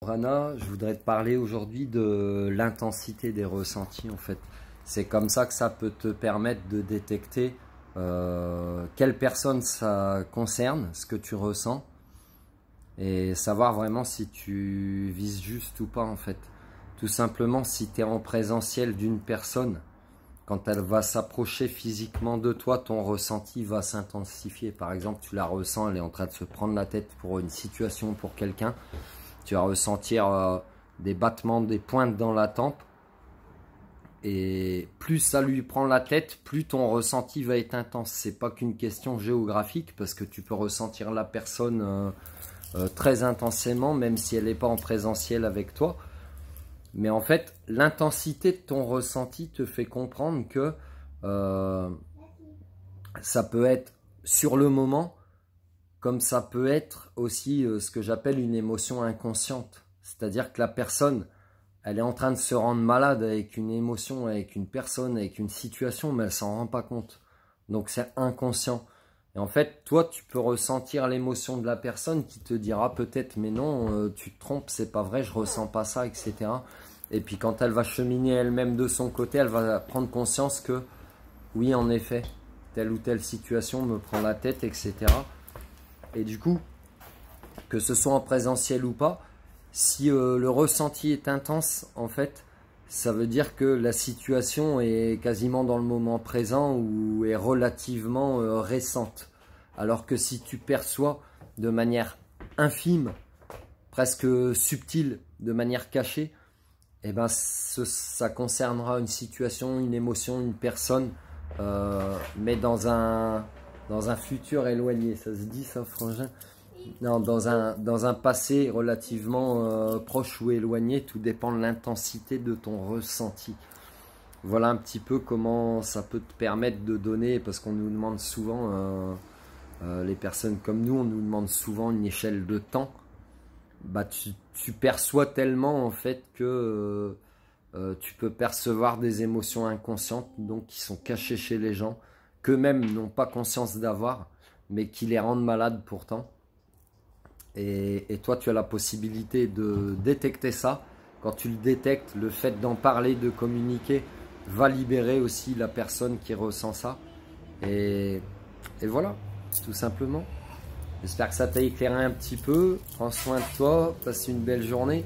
Rana, je voudrais te parler aujourd'hui de l'intensité des ressentis en fait. C'est comme ça que ça peut te permettre de détecter quelle personne ça concerne, ce que tu ressens, et savoir vraiment si tu vises juste ou pas en fait. Tout simplement, si tu es en présentiel d'une personne, quand elle va s'approcher physiquement de toi, ton ressenti va s'intensifier. Par exemple, tu la ressens, elle est en train de se prendre la tête pour une situation, pour quelqu'un. Tu vas ressentir des battements, des pointes dans la tempe. Et plus ça lui prend la tête, plus ton ressenti va être intense. C'est pas qu'une question géographique, parce que tu peux ressentir la personne très intensément, même si elle n'est pas en présentiel avec toi. Mais en fait, l'intensité de ton ressenti te fait comprendre que ça peut être sur le moment, comme ça peut être aussi ce que j'appelle une émotion inconsciente. C'est-à-dire que la personne, elle est en train de se rendre malade avec une émotion, avec une personne, avec une situation, mais elle s'en rend pas compte. Donc c'est inconscient. Et en fait, toi, tu peux ressentir l'émotion de la personne qui te dira peut-être, mais non, tu te trompes, c'est pas vrai, je ressens pas ça, etc. Et puis quand elle va cheminer elle-même de son côté, elle va prendre conscience que, oui, en effet, telle ou telle situation me prend la tête, etc. Et du coup, que ce soit en présentiel ou pas, si le ressenti est intense, en fait, ça veut dire que la situation est quasiment dans le moment présent ou est relativement récente. Alors que si tu perçois de manière infime, presque subtile, de manière cachée, eh ben ça concernera une situation, une émotion, une personne, mais dans un futur éloigné. Ça se dit ça, frangin? Non, dans un passé relativement proche ou éloigné, tout dépend de l'intensité de ton ressenti. Voilà un petit peu comment ça peut te permettre de donner, parce qu'on nous demande souvent, les personnes comme nous, on nous demande souvent une échelle de temps. Bah, tu perçois tellement en fait que tu peux percevoir des émotions inconscientes, donc qui sont cachées chez les gens, qu'eux-mêmes n'ont pas conscience d'avoir, mais qui les rendent malades pourtant. Et toi, tu as la possibilité de détecter ça. Quand tu le détectes, le fait d'en parler, de communiquer, va libérer aussi la personne qui ressent ça. Et voilà, tout simplement. J'espère que ça t'a éclairé un petit peu. Prends soin de toi, passe une belle journée.